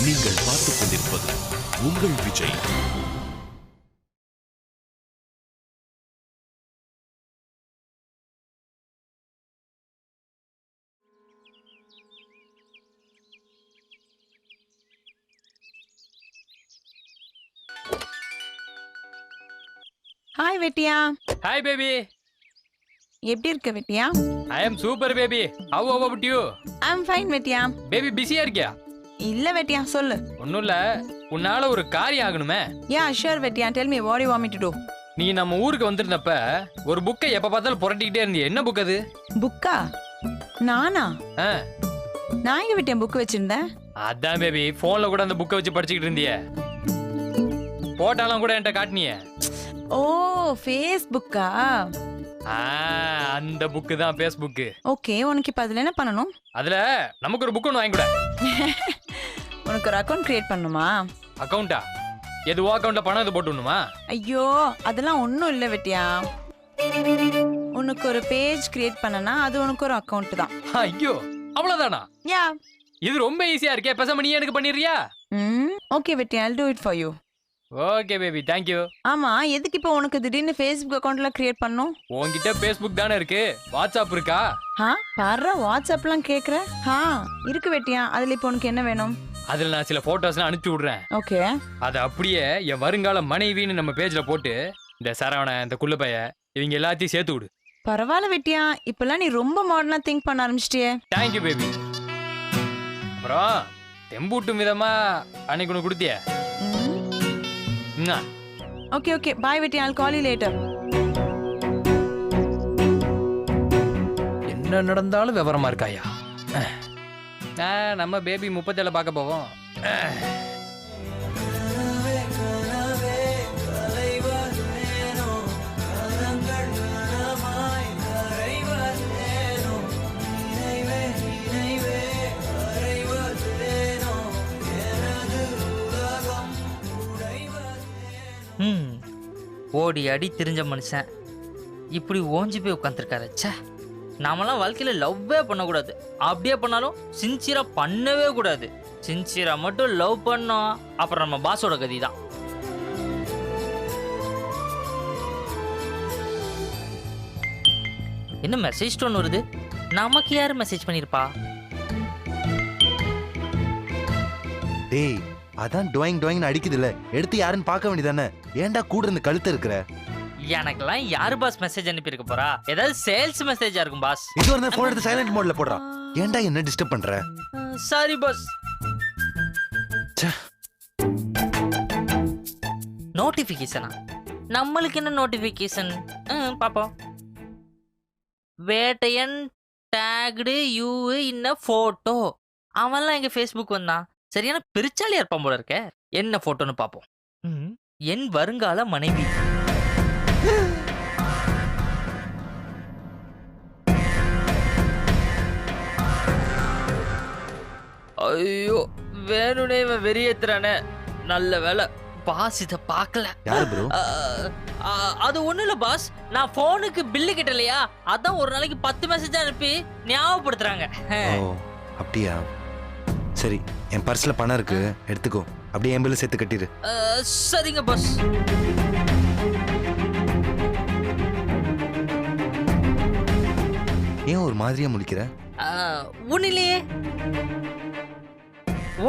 நீங்கள் பார்த்துக் கொண்டிருப்பது உங்கள் விஜய். ஹாய் வெட்டியா. Hi baby. எப்படி இருக்க வெட்டியா? I am super baby. How about you? I am fine வெட்டியா. பேபி பிஸியா இருக்கியா? இல்ல வெட்டியா, சொல்லு. ஒண்ணும் இல்ல, உன்னால ஒரு காரியம் ஆகணுமே. யா ஷூர் வெட்டியா, tell me what you want me to to. நீ நம்ம ஊருக்கு வந்திருந்தப்ப ஒரு புக்கை எப்ப பார்த்தாலும் புரட்டிக்கிட்டே இருந்தியே, என்ன புக் அது? புக்கா? நானா? ஆ, நான் எங்க வெட்டியா புக் வச்சிருந்தேன்? அதான் பேபி, போன்ல கூட அந்த புக்கை வச்சு படிச்சுக்கிட்டு இருந்தியே. போட்டாலாம் கூட என்கிட்ட காட்டினியே. ஓ ஃபேஸ்புக்கா? அந்த புக்கு தான் ஃபேஸ்புக். ஓகே, உனக்கு இப்ப அதுல என்ன பண்ணணும்? அதுல நமக்கு ஒரு புக் ஒன்று வாங்கி கூட. உனக்கு ஒரு அக்கவுண்ட் கிரியேட் பண்ணணுமா? அக்கவுண்டா? எதுவோ அக்கவுண்ட்ல பணம் இது போட்டுணுமா? ஐயோ அதெல்லாம் ஒன்றும் இல்லை வெட்டியா. உனக்கு ஒரு பேஜ் கிரியேட் பண்ணனா அது உனக்கு ஒரு அக்கவுண்ட் தான். ஐயோ அவ்வளவுதானா? யா. இது ரொம்ப ஈஸியா இருக்கே, பேசாம நீ எனக்கு பண்ணிடுறியா? ஓகே வெட்டியா, I'll do it for you. Okay baby, thank you. ஆமா, எதுக்கு இப்போ உனக்கு திடீர்னு ஃபேஸ்புக் அக்கவுண்ட்ல கிரியேட் பண்ணனும்? உன்கிட்ட ஃபேஸ்புக் தானே இருக்கு, வாட்ஸ்அப் இருக்கா? பாரு வாட்ஸ்அப்லாம் கேக்குற. இருக்கு வெட்டியா, அதுல இப்போ உனக்கு என்ன வேணும்? அதுல நான் சில போட்டோஸ்லாம் அனுப்பிச்சு விடுறேன். ஓகே. அதை அப்படியே என் வருங்கால மனைவின்னு நம்ம பேஜ்ல போட்டு இந்த சரவண, இந்த குள்ளப்பைய, இவங்க எல்லாத்தையும் சேர்த்து விடு. பரவாயில்ல வெட்டியா, இப்பெல்லாம் நீ ரொம்ப மாடர்னா திங்க் பண்ண ஆரம்பிச்சிட்டியே. Thank you baby. அப்புறம் தெம்பூட்டும் விதமா அன்னைக்கு ஒன்று கொடுத்திய. ஓகே ஓகே, பை வெட்டியா, I'll call you later. என்ன நடந்தாலும் விவரமா இருக்காயா? நம்ம பேபி 37 பார்க்க போவோம். ஓடி அடி தெரிஞ்ச மனுஷன் இப்படி ஓஞ்சி போய் உட்காந்துருக்காரு. ச்சே, நாமெல்லாம் வாழ்க்கையில் லவ்வே பண்ணக்கூடாது. அப்படியே பண்ணாலும் சின்சியராக பண்ணவே கூடாது. சின்சியராக மட்டும் லவ் பண்ணோம், அப்புறம் நம்ம பாஸோட கதி தான். என்ன மெசேஜ் டோன் வருது? நமக்கு யாரு மெசேஜ் பண்ணிருப்பா? டேய், அதான் டோயிங் அடிக்குதுல்ல, எடுத்து யாருன்னு பார்க்க வேண்டியதானே. ஏன்டா கூட இருந்து கழுத்து இருக்கிற? எனக்கெல்லாம் யாரு பாஸ் மெசேஜ் அனுப்பி இருக்க போறா? ஏதாவது சேல்ஸ் மெசேஜா இருக்கும் பாஸ். இது வந்து போன் எடுத்து சைலண்ட் மோட்ல போடுறா. ஏன்டா என்ன டிஸ்டர்ப் பண்ற? Sorry boss. நோட்டிபிகேஷனா? நம்மளுக்கு என்ன நோட்டிபிகேஷன்? பாப்போம். Vettaiyan tagged you in a photo. அவன்லாம் எங்க ஃபேஸ்புக் வந்தான். சரியான பிரிச்சாலியா இருப்பான் போல இருக்க. என்ன போட்டோன்னு பாப்போம். என் வருங்கால மனைவி. ஐயோ, வேணுனே இவன் வெறியேத்துறானே. நல்ல வேலை பாஸ் இத பார்க்கல. யாரு ப்ரோ? அது ஒண்ணு இல்ல பாஸ், நான் போனுக்கு பில்லு கட்டலையா, அதான் ஒரு நாளைக்கு 10 மெசேஜ் அனுப்பி ஞாபகப்படுத்துறாங்க. ஓ அப்படியா? சரி, என் பர்ஸ்ல பணம் இருக்கு, எடுத்துக்கோ. அப்படியே என் பில்ல சேர்த்து கட்டிரு. சரிங்க பாஸ். ஏன் ஒரு மாதிரியா முழிக்கிற? ஒன்னில்லையே.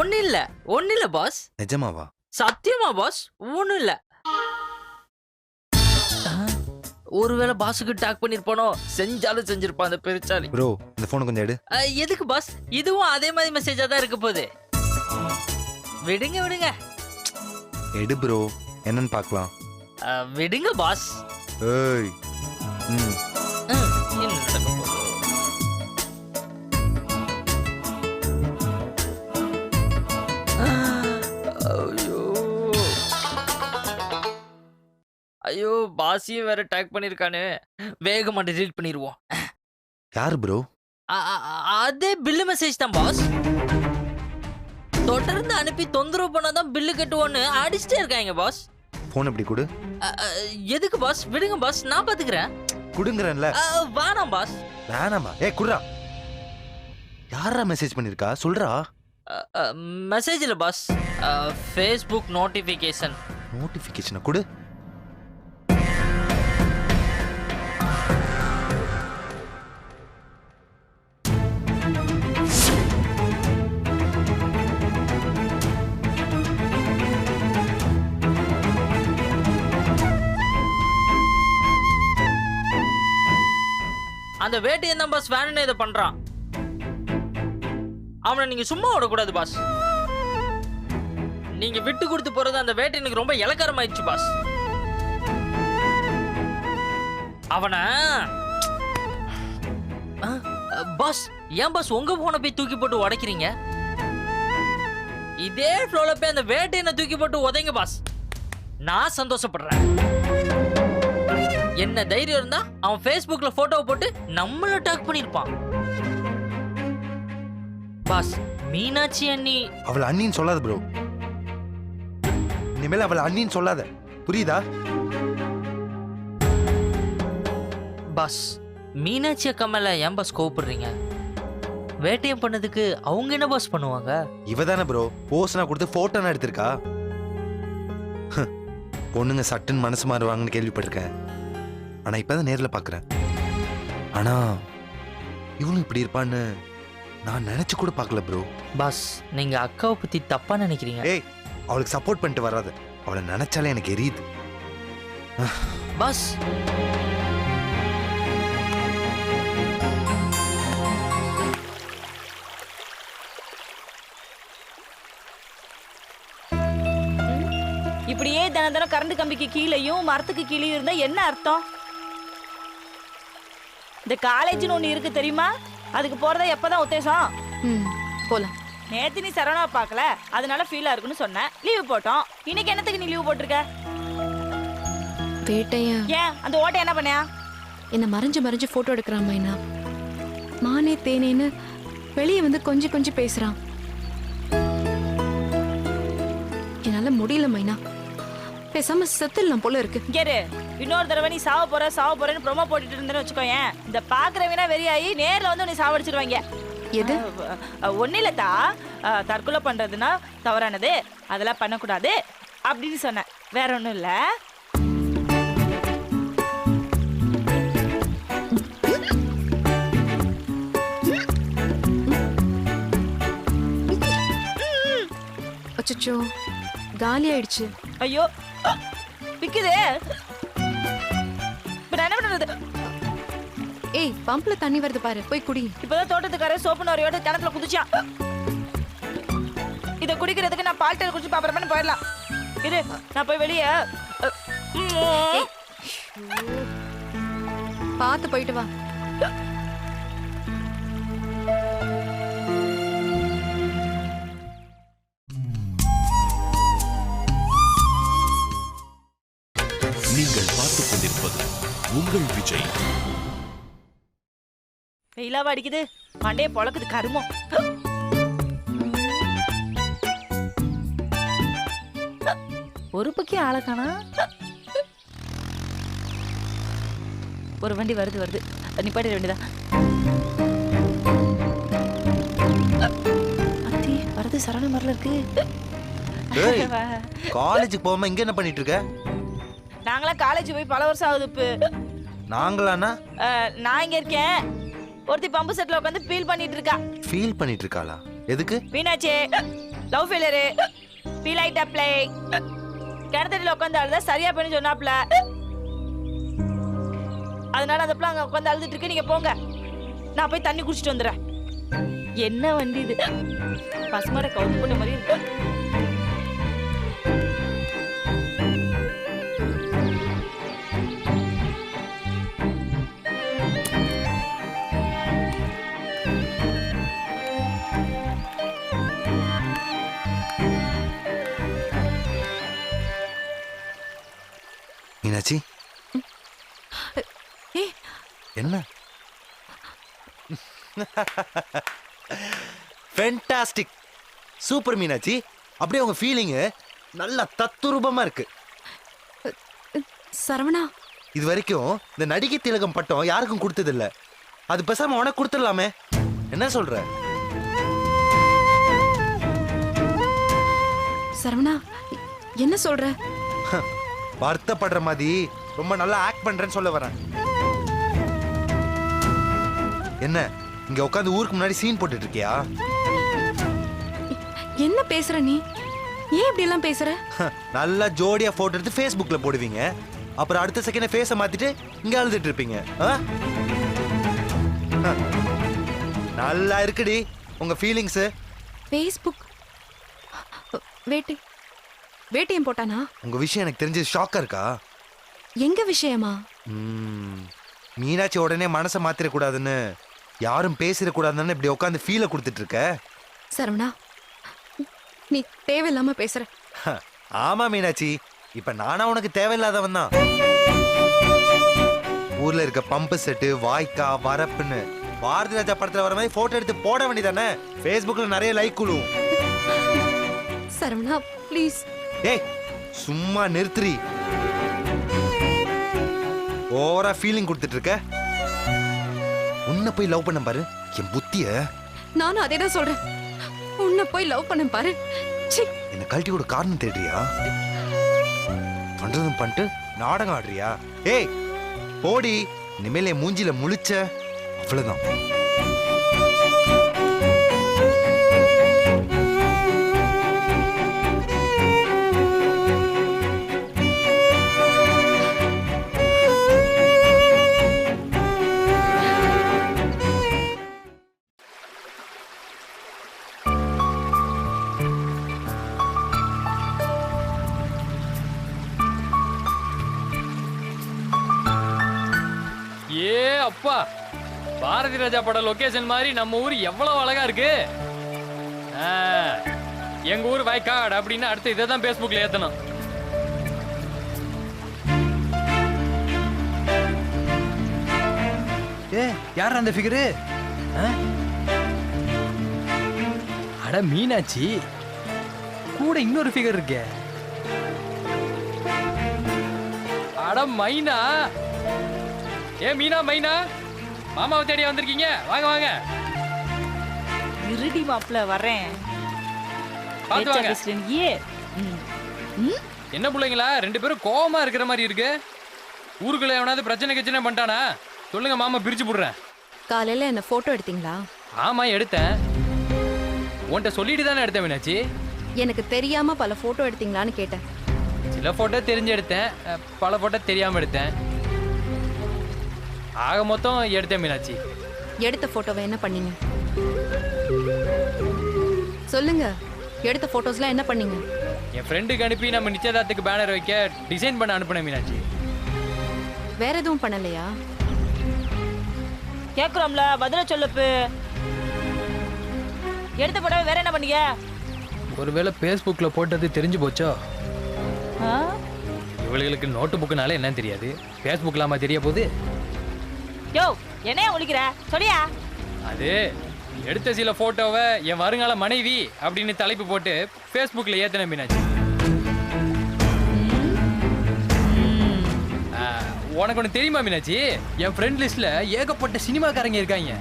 ஒன்னு இல்ல பாஸ். நிஜமாவா? சத்தியமா பாஸ், ஒன்னும் இல்ல. ஒருவேளை பாஸுக்கு டாக் பண்ணிருப்பானோ? செஞ்சாலும் செஞ்சிருப்பான் அந்த பெருச்சாலி. ப்ரோ, இந்த போன் கொஞ்சம் எடு. எதுக்கு பாஸ்? இதுவும் அதே மாதிரி மெசேஜா தான் இருக்க போகுது. விடுங்க. எடு ப்ரோ, என்னன்னு பார்க்கலாம். விடுங்க பாஸ். ஏய். என்ன நடக்க போகுது? ஐயோ, பாஸையும் வேற டேக் பண்ணிருக்கானே. வேகமா டெலீட் பண்ணிடுவோம். யாரு ப்ரோ? அதே பில்லு மெசேஜ் தான் பாஸ். தொடர்ந்து அனுப்பி தொந்தரவு பண்ணாதான் பில்லு கட்டுவோன்னு அடிச்சுட்டே இருக்காங்க பாஸ். போன் எப்படி கொடு? எதுக்கு பாஸ்? விடுங்க பாஸ், நான் பாத்துக்கிறேன். குடுங்கறேன்ல. வேணாம் பாஸ். வேணாமா? ஏய் குடுறா. யாரா மெசேஜ் பண்ணிருக்கா சொல்றா? மெசேஜ் இல்லை பாஸ், ஃபேஸ்புக் நோட்டிஃபிகேஷன். நோட்டிஃபிகேஷனை கொடு. அந்த வேட்டையன் தான் பாஸ் வேணும்னு இதை பண்றான். அவனை நீங்க சும்மா விடக்கூடாது பாஸ். நீங்க விட்டு கொடுத்து போறது அந்த வேட்டையனுக்கு ரொம்ப இலக்காரமாயிடுச்சு பாஸ். அவனை பாஸ், ஏன் பாஸ் உங்க போனை போய் தூக்கி போட்டு உடைக்கிறீங்க? இதே ஃப்ளோல போய் அந்த வேட்டையனை தூக்கி போட்டு உதைங்க பாஸ், நான் சந்தோஷப்படுறேன். என்ன தைரியம் இருந்தா அவன் ஃபேஸ்புக்ல போட்டோவை போட்டு நம்மள டாக் பண்ணிருப்பான். பாஸ், மீனாட்சி அண்ணி அவளை அண்ணின்னு சொல்லாத ப்ரோ. இனிமேல் அவளை அண்ணின்னு சொல்லாத, புரியுதா? பாஸ், மீனாட்சி அக்கா மேல ஏன் பாஸ் கோவப்படுறீங்க? வேட்டையம் பண்ணதுக்கு அவங்க என்ன பாஸ் பண்ணுவாங்க? இவ தானே ப்ரோ போஸ்னா கொடுத்து போட்டோனா எடுத்திருக்கா. பொண்ணுங்க சட்டுன்னு மனசு மாறுவாங்கன்னு கேள்விப்பட்டிருக்கேன். ஆனா இப்பதான் நேர்ல பாக்குறேன். ஆனா இவனும் இப்படி இருப்பான்னு நான் நினைச்சு கூட பார்க்கல ப்ரோ. பாஸ், நீங்க அக்காவை பத்தி தப்பா நினைக்கிறீங்க. ஏய், அவளுக்கு சப்போர்ட் பண்ணிட்டு வராது. அவளை நினைச்சாலே எனக்கு எரியுது. பாஸ், இப்படியே தினம் தினம் கரண்ட் கம்பிக்கு கீழேயும் மரத்துக்கு கீழேயும் இருந்தா என்ன அர்த்தம்? இந்த காலேஜ்னு ஒண்ணு இருக்கு தெரியுமா? அதுக்கு போறதா எப்பதான் உத்தேசம்? போலாம். நேத்து நீ சரவணா பார்க்கல, அதனால ஃபீலா இருக்குன்னு சொன்ன, லீவு போட்டோம். இன்னைக்கு என்னத்துக்கு நீ லீவு போட்டிருக்க? வேட்டையன் ஏன் அந்த ஓட்டை என்ன பண்ணியா? என்ன மறைஞ்சு போட்டோ எடுக்கிறான் மைனா. மானே தேனேன்னு வெளியே வந்து கொஞ்சம் பேசுறான். என்னால முடியல மைனா, பேசாம செத்துடலாம் போல இருக்கு. கேரு, இன்னொரு தடவை நீ சாவ போறேன்னு ப்ரோமோ போட்டுட்டு இருந்தேன்னு வச்சுக்கோயேன், இந்த பாக்குறவனா வெறியாயி நேர்ல வந்து உன்னை சாவடிச்சிருவாங்க. எது? ஒன்னும் இல்லத்தா, தற்கொலை பண்றதுன்னா தவறானது, அதெல்லாம் பண்ணக்கூடாது அப்படின்னு சொன்னேன், வேற ஒண்ணும் இல்ல. அச்சச்சோ, காலி ஆயிடுச்சு. ஐயோ, பிக்குது. இப்ப நான் என்ன பண்றது? ஏய், பம்ப்ல தண்ணி வருது பாரு, போய் குடி. இப்பதான் தோட்டத்துக்காரர் சோப்பு நோரையோட கிணத்துல குதிச்சான். இதை குடிக்கிறதுக்கு நான் பால்டர் குடிச்சு பாப்பறப்பன்னு போயிடலாம். இரு, நான் போய் வெளியே பார்த்து போயிட்டு வா. நீங்கள் பார்த்துக் கொண்டிருப்பது உங்கள் விஜய். வெயிலாவா அடிக்குது, மண்டையை பொழக்குது கருமம். ஒரு பக்கி ஆளக்கானா. ஒரு வண்டி வருது, நிப்பாட்டிட வேண்டியதான். அத்தி வருது, சரண மரல இருக்கு. காலேஜுக்கு போகாம இங்க என்ன பண்ணிட்டு இருக்க? நாங்களாம் காலேஜ் போய் பல வருஷம் ஆகுது. இப்போ நாங்களானா? நான் இங்க இருக்கேன், ஒருத்தி பம்பு செட்ல உட்காந்து ஃபீல் பண்ணிட்டு இருக்கா. ஃபீல் பண்ணிட்டு இருக்காளா? எதுக்கு? மீனாட்சி லவ் ஃபெயிலியர், ஃபீல் ஆயிட்டா ப்ளே. கிணத்தடியில் உட்காந்து அழுதா சரியா பண்ணி சொன்னாப்ல, அதனால அந்த பிள்ளை அங்க உட்காந்து அழுதுட்டு இருக்கு. நீங்க போங்க, நான் போய் தண்ணி குடிச்சிட்டு வந்துடுறேன். என்ன வண்டி இது, பசுமாட கவுந்து பண்ண மாதிரி இருக்கு. மீனாட்சி, என்ன? Fantastic, super Meenakshi. அப்படியே உங்க ஃபீலிங் நல்ல தத்துரூபமா இருக்கு. சரவணா, இது வரைக்கும் இந்த நடிகை திலகம் பட்டம் யாருக்கும் கொடுத்தது இல்ல. அது பேசாம உனக்கு கொடுத்துடலாமே, என்ன சொல்ற? சரவணா என்ன சொல்ற? வருத்தப்படுற மாதிரி ரொம்ப நல்லா ஆக்ட் பண்றேன்னு சொல்ல வரேன். என்ன இங்க உட்காந்து ஊருக்கு முன்னாடி சீன் போட்டுட்டு இருக்கியா? என்ன பேசுற நீ? ஏன் இப்படி எல்லாம் பேசுற? நல்லா ஜோடியா போட்டோ எடுத்து Facebookல போடுவீங்க, அப்புறம் அடுத்த செகண்ட் ஃபேஸை மாத்திட்டு இங்க அழுதுட்டு இருப்பீங்க. நல்லா இருக்குடி உங்க ஃபீலிங்ஸ். ஃபேஸ்புக் வேட்டையம் போட்டானா? உங்க விஷயம் எனக்கு தெரிஞ்சது ஷாக்கா இருக்கா? எங்க விஷயமா? மீனாட்சி உடனே மனசை மாத்திரக்கூடாதுன்னு, யாரும் பேசிடக்கூடாதுன்னு இப்படி உட்காந்து ஃபீலை கொடுத்துட்டு இருக்க. சரவணா நீ தேவையில்லாம பேசுற. ஆமா மீனாட்சி, இப்ப நானா உனக்கு தேவையில்லாதவன் தான். ஊர்ல இருக்க பம்பு செட்டு, வாய்க்கா, வரப்புன்னு பாரதி ராஜா படத்துல வர மாதிரி போட்டோ எடுத்து போட வேண்டியதானே? Facebookல நிறைய லைக் குழுவும். சரவணா ப்ளீஸ். ஏய் சும்மா நிறுத்துறி. ஓவரா ஃபீலிங் கொடுத்துட்டு இருக்க. உன்னை போய் லவ் பண்ண பாரு என் புத்திய. நானும் அதே தான் சொல்றேன். உன்னை போய் லவ் பண்ண பாரு. ச்சீ. என்ன கழட்டி கூட காரணம் தேடுறியா? பண்றதும் பண்ணிட்டு நாடகம் ஆடுறியா? ஏய் போடி, இனிமேல் என் மூஞ்சில முழிச்ச அவ்வளவுதான். ஏ அப்பா, பாரதி ராஜா பட லொகேஷன் மாதிரி நம்ம ஊர் எவ்வளவு அழகா இருக்கு. எங்க ஊர் வயக்காடு அப்படின்னு அடுத்து இதை தான் Facebookல ஏத்தணும். ஏ யார் அந்த ஃபிகரு? அட மீனாட்சி, கூட இன்னொரு ஃபிகர் இருக்கே. அட மைனா. ஏ மீனா, மைனா, மாமாவை தேடி வந்திருக்கீங்க, வாங்க வாங்க. இருடி மாப்பிள்ள வரேன். பாத்து வாங்க. ஏ என்ன பிள்ளைங்களா ரெண்டு பேரும் கோவமா இருக்கிற மாதிரி இருக்கு? ஊருக்குள்ள எவனாவது பிரச்சனை பண்ணிட்டானா? சொல்லுங்க, மாமா பிரிச்சு போடுறேன். காலையில என்ன போட்டோ எடுத்தீங்களா? ஆமா எடுத்தேன். உன்கிட்ட சொல்லிட்டு தானே எடுத்தேன் மீனாட்சி. எனக்கு தெரியாம பல போட்டோ எடுத்தீங்களான்னு கேட்டேன். சில போட்டோ தெரிஞ்சு எடுத்தேன், பல போட்டோ தெரியாம எடுத்தேன். ஆக மொத்தம் எடுத்தேன் மீனாட்சி. எடுத்த போட்டோவை என்ன பண்ணீங்க சொல்லுங்க. எடுத்த போட்டோஸ்லாம் என்ன பண்ணீங்க? என் ஃப்ரெண்டுக்கு அனுப்பி நம்ம நிச்சயதார்த்தத்துக்கு பேனர் வைக்க டிசைன் பண்ண அனுப்பினேன் மீனாட்சி. வேற எதுவும் பண்ணலையா? கேக்குறோம்ல, பதில சொல்லுப்பு. எடுத்த போட்டோ வேற என்ன பண்ணீங்க? ஒருவேளை Facebookல போட்டது தெரிஞ்சு போச்சோ? ஆ? இவளுகளுக்கு நோட்டு புக்குனால என்னன்னு தெரியாது, Facebookலாமா தெரிய போகுது. யோ என்னையா ஒழிக்கிற சொல்லியா? அது எடுத்த சில போட்டோவை என் வருங்கால மனைவி அப்படின்னு தலைப்பு போட்டு Facebookல ஏத்தின மீனாட்சி. உனக்கு ஒன்று தெரியுமா மீனாட்சி, என் ஃப்ரெண்ட் லிஸ்ட்ல ஏகப்பட்ட சினிமாக்காரங்க இருக்காங்க.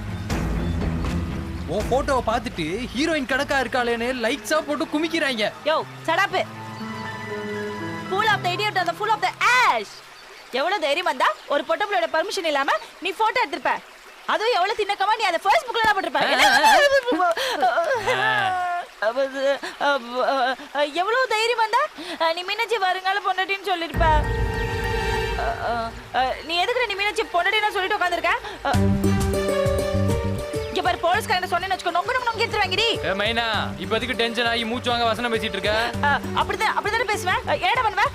உன் போட்டோவை பார்த்துட்டு ஹீரோயின் கணக்கா இருக்காளேன்னு லைக்ஸா போட்டு குமிக்கிறாங்க. Yo shut up. Full of the idiot and full of the ash. எவ்வளவு தைரியம் வந்தா ஒரு பொட்டப்புளோட பெர்மிஷன் இல்லாம நீ போட்டோ எடுத்துப்ப? அதுவும் எவ்வளவு தின்னக்கமா நீ அதை Facebookல தான் போட்டுருப்ப. எவ்வளவு தைரியம் வந்தா நீ மீனாட்சி வருங்கால பொண்டாட்டின்னு சொல்லிருப்ப. நீ எதுக்கு நீ மீனாட்சி பொண்டாட்டின்னு சொல்லிட்டு உட்காந்துருக்க? இங்க பாரு, போலீஸ்காரங்க சொன்னேன்னு வச்சுக்கோ, நொங்கு நொங்கு எடுத்து வாங்கிடி. மைனா, இப்போதைக்கு டென்ஷன் ஆகி மூச்சு வாங்க வசனம் பேசிட்டு இருக்க. அப்படிதானே பேசுவேன். என்னடா பண்ணுவேன்?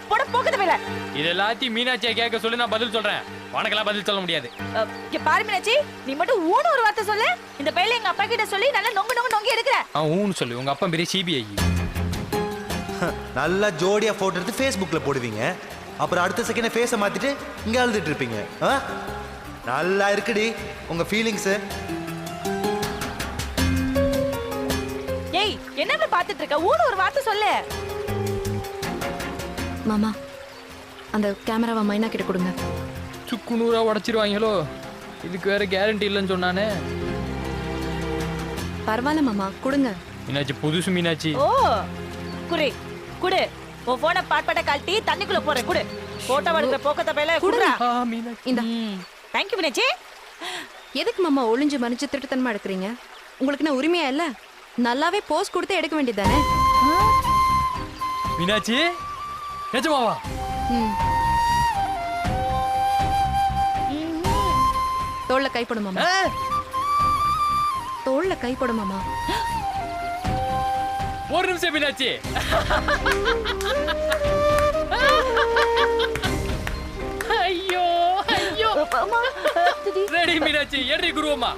போட போக்குது வேலை. இது எல்லாத்தையும் மீனாட்சியை கேட்க சொல்லி நான் பதில் சொல்றேன். உனக்கெல்லாம் பதில் சொல்ல முடியாது. இங்க பாரு மீனாட்சி, நீ மட்டும் ஊன்னு ஒரு வார்த்தை சொல்லு. இந்த பையில எங்க அப்பா கிட்ட சொல்லி நல்லா நொங்கு நொங்கு நொங்கி எடுக்கிறேன். ஊன்னு சொல்லு. உங்க அப்பா பெரிய CBI. நல்லா ஜோடியா போட்டோ எடுத்து Facebookல போடுவீங்க, அப்புறம் அடுத்த செகண்ட் ஃபேஸை மாத்திட்டு இங்க அழுதுட்டு இருப்பீங்க. நல்லா இருக்குடி உங்க ஃபீலிங்ஸ். ஏய் என்ன பாத்துட்டு இருக்க? ஊன்னு ஒரு வார்த்தை சொல்லு. மாமா, அந்த கேமராவை மைனா கிட்ட கொடுங்க. சுக்கு நூறா உடைச்சிருவாங்களோ? இதுக்கு வேற கேரண்டி இல்லைன்னு சொன்னானே. பரவாயில்ல மாமா, கொடுங்க. மீனாட்சி புதுசு மீனாட்சி. ஓ குடு குடு உன் போனை பாட்பாட்ட கழட்டி தண்ணிக்குள்ள போறேன் குடு போட்டோ எடுக்கிற போக்கத்த பையில குடுறா இந்த தேங்க்யூ மீனாட்சி எதுக்கு மாமா ஒளிஞ்சு மறைஞ்சு திருட்டுத்தனமா எடுக்கிறீங்க? உங்களுக்கு என்ன உரிமையா இல்ல? நல்லாவே போஸ் கொடுத்து எடுக்க வேண்டியதானே? மீனாட்சி நிஜமாவா? தோல்ல கை போடு மாமா. தோல்ல கை போடு மாமா. ஒரு நிமிஷம் மீனாட்சி. ஐயோ ஐயோ ரெடி மீனாட்சி எடி குருவம்மா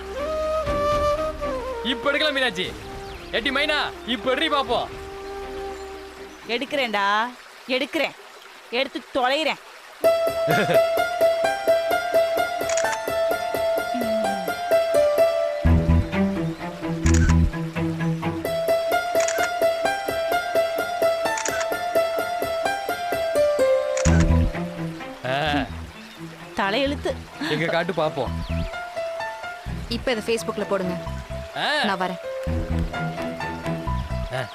இப்ப எடுக்கலாம் மீனாட்சி. எட்டி மைனா இப்ப எடி பாப்போம். எடுக்கிறேன்டா எடுக்கிறேன் எடுத்து தொலைகிறேன். தலையெழுத்து எங்க காட்டு பாப்போம். இப்ப இதை Facebookல போடுங்க. நான் வரேன்.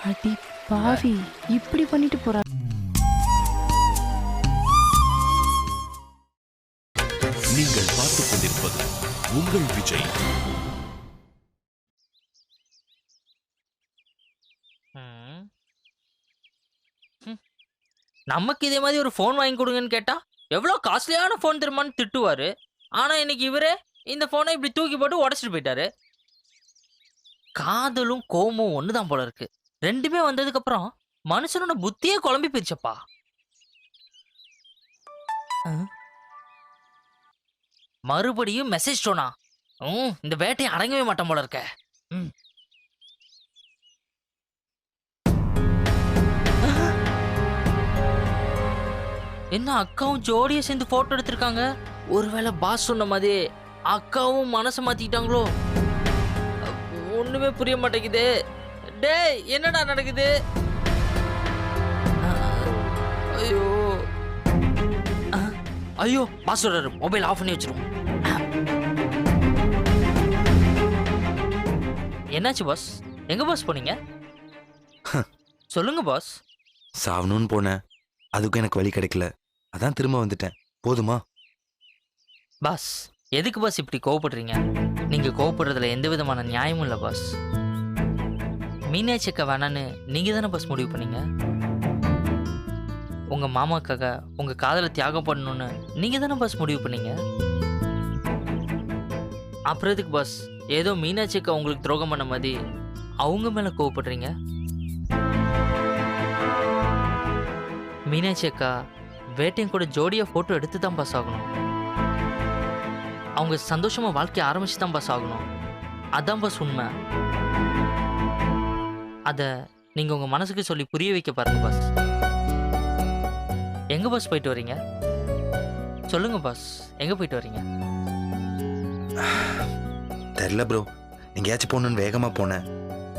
அடி பாவி இப்படி பண்ணிட்டு போறா. நீங்கள் பார்த்துக் கொண்டிருப்பது உங்கள் விஜய். நமக்கு இதே மாதிரி ஒரு ஃபோன் வாங்கி கொடுங்கன்னு கேட்டா எவ்வளோ காஸ்ட்லியான ஃபோன் தெரியுமான்னு திட்டுவாரு. ஆனா இன்னைக்கு இவரே இந்த ஃபோனை இப்படி தூக்கி போட்டு உடச்சிட்டு போயிட்டாரு. காதலும் கோமும் ஒண்ணுதான் போல இருக்கு. ரெண்டுமே வந்ததுக்கு அப்புறம் மனுஷனோட புத்தியே குழம்பி போயிடுச்சப்பா. மறுபடியும் மெசேஜ் டோனா? இந்த வேட்டையை அடங்கவே மாட்டேன் போல இருக்க. என்ன அக்காவும் ஜோடியை சேர்ந்து போட்டோ எடுத்திருக்காங்க? ஒருவேளை பாஸ் சொன்ன மாதிரி அக்காவும் மனசை மாத்திக்கிட்டாங்களோ? ஒண்ணுமே புரிய மாட்டேங்குது. டேய் என்னடா நடக்குது? ஐயோ ஐயோ பாஸ் சொல்றாரு, மொபைல் ஆஃப் பண்ணி வச்சிரும். என்னாச்சு பாஸ்? எங்க பாஸ் போனீங்க? சொல்லுங்க பாஸ். சாவணும்னு போனேன், அதுக்கும் எனக்கு வழி கிடைக்கல, அதான் திரும்ப வந்துட்டேன். போதுமா? பாஸ் எதுக்கு பாஸ் இப்படி கோவப்படுறீங்க? நீங்க கோவப்படுறதுல எந்த விதமான நியாயமும் இல்லை பாஸ். மீனாட்சி அக்கா வேணான்னு நீங்க தானே பாஸ் முடிவு பண்ணீங்க. உங்க மாமாக்காக உங்க காதலை தியாகம் பண்ணணும்னு நீங்க தானே பாஸ் முடிவு பண்ணீங்க. அப்புறம் எதுக்கு பாஸ் ஏதோ மீனாட்சி அக்கா உங்களுக்கு துரோகம் பண்ண மாதிரி அவங்க மேல கோவப்படுறீங்க? மீனாட்சி அக்கா வேட்டையும் கூட ஜோடியா போட்டோ எடுத்து தான் பாஸ் ஆகணும். அவங்க சந்தோஷமா வாழ்க்கைய ஆரம்பிச்சு தான் பாஸ் ஆகணும். அதான் பாஸ் உண்மை. அத நீங்க உங்க மனசுக்கு சொல்லி புரிய வைக்க பாருங்க பாஸ். எங்க பாஸ் போயிட்டு வரீங்க? சொல்லுங்க பாஸ், எங்க போயிட்டு வரீங்க? தெரியல ப்ரோ, எங்கேயாச்சும் போகணுன்னு வேகமா போனேன்,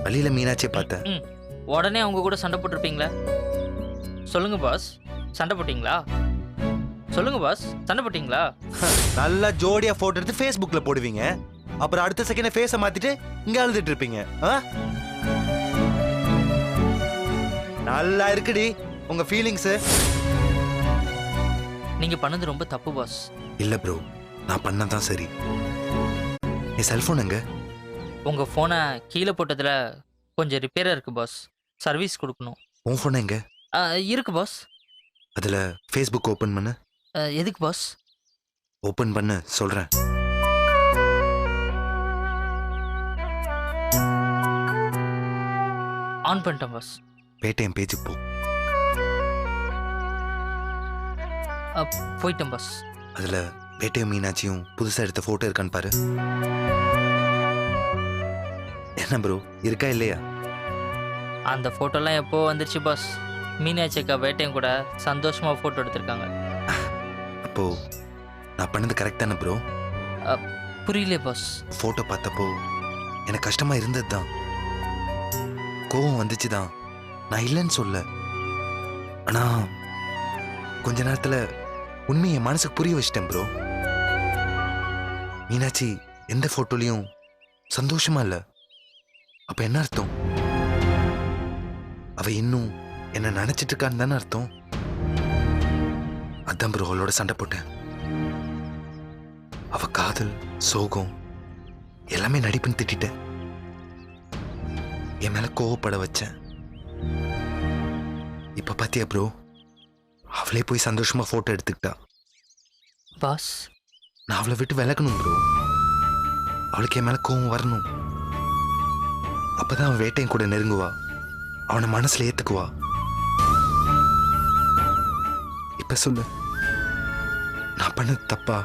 வழியில மீனாட்சியை பார்த்தேன். உடனே அவங்க கூட சண்டை போட்டிருப்பீங்களா? சொல்லுங்க பாஸ், சண்டை போட்டீங்களா? சொல்லுங்க பாஸ், சண்டை போட்டீங்களா? நல்லா ஜோடியா போட்டோ எடுத்து Facebookல போடுவீங்க, அப்புறம் அடுத்த செகண்ட் ஃபேஸை மாத்திட்டு இங்க அழுதுட்டு இருப்பீங்க. நல்லா இருக்குடி உங்க ஃபீலிங்ஸ். நீங்க பண்ணது ரொம்ப தப்பு பாஸ். இல்ல ப்ரோ, நான் பண்ணதான் சரி. என் செல்போன் எங்க? உங்க போனை கீழே போட்டதுல கொஞ்சம் ரிப்பேரா இருக்கு பாஸ், சர்வீஸ் கொடுக்கணும். உன் போன் எங்க? இருக்கு பாஸ். அதுல Facebook ஓபன் பண்ணு. எதுக்கு பாஸ்? ஓபன் பண்ணு சொல்றேன். ஆன் பண்ணிட்டேன் பாஸ். பேடிஎம் பேஜுக்கு போ. போயிட்டேன் பாஸ். அதுல பேடிஎம் மீனாட்சியும் புதுசா எடுத்த போட்டோ இருக்கான்னு பாரு. என்ன ப்ரோ, இருக்கா இல்லையா? அந்த போட்டோலாம் எப்போ வந்துருச்சு பாஸ். மீனாட்சி அக்கா வேட்டையும் கூட சந்தோஷமா போட்டோ எடுத்திருக்காங்க. அப்போ நான் பண்ணது கரெக்ட் தானே ப்ரோ? புரியல பாஸ். போட்டோ பார்த்தப்போ எனக்கு கஷ்டமா இருந்தது தான், கோவம் வந்துச்சு தான், நான் இல்லைன்னு சொல்ல. ஆனா கொஞ்ச நேரத்துல உண்மையை மனசுக்கு புரிய வச்சிட்டேன் ப்ரோ. மீனாட்சி எந்த போட்டோலையும் சந்தோஷமா இல்ல. அப்ப என்ன அர்த்தம்? அவ இன்னும் என்ன நினைச்சிட்டு இருக்கான்னு தானே அர்த்தம். அதான் ப்ரோ அவளோட சண்டை போட்டேன். அவ காதல் சோகம் எல்லாமே நடிப்புன்னு திட்டிட்டேன். என் மேல கோவப்பட வச்சேன். இப்ப பாத்தியா ப்ரோ, அவளே போய் சந்தோஷமா போட்டோ எடுத்துக்கிட்டா. பாஸ் நான் அவளை விட்டு விலகணும் ப்ரோ. அவளுக்கு என் மேல கோவம் வரணும். அப்பதான் அவன் வேட்டையும் கூட நெருங்குவா, அவனை மனசுல ஏத்துக்குவா. இப்ப சொல்லு, நான் பண்ணது தப்பா?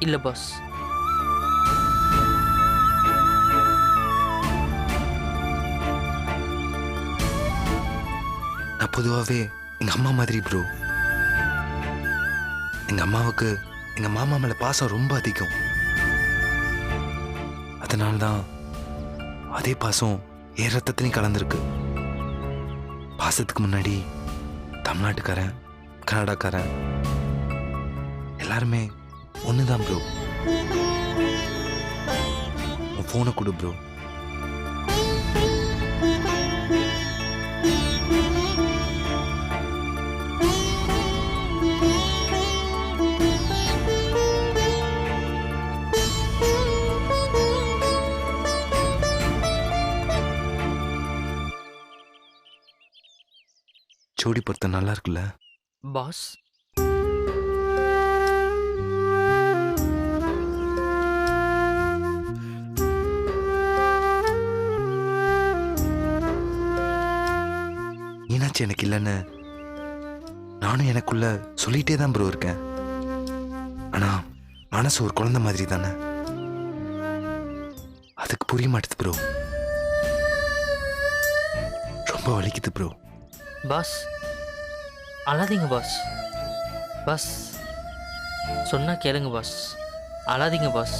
இல்ல பாஸ். நான் பொதுவாகவே எங்க அம்மா மாதிரி ப்ரோ. எங்க அம்மாவுக்கு எங்க மாமா மேல பாசம் ரொம்ப அதிகம். அதனால்தான் அதே பாசம் என் ரத்தத்திலையும் கலந்துருக்கு. பாசத்துக்கு முன்னாடி தமிழ்நாட்டுக்காரன் கனடாக்காரன் எல்லாருமே ஒண்ணுதான் ப்ரோ. உன் போனை கொடு ப்ரோ. ஜோடி பொருத்தம் நல்லா இருக்குல்ல பாஸ் மீனாட்சி எனக்கு இல்லைன்னு நானும் எனக்குள்ள சொல்லிட்டே தான் ப்ரோ இருக்கேன். ஆனா மனசு ஒரு குழந்தை மாதிரி தானே, அதுக்கு புரிய மாட்டேது ப்ரோ. ரொம்ப வலிக்குது ப்ரோ. பாஸ் அழாதீங்க பாஸ். பாஸ் சொன்னா கேளுங்க பாஸ். அழாதீங்க பாஸ்.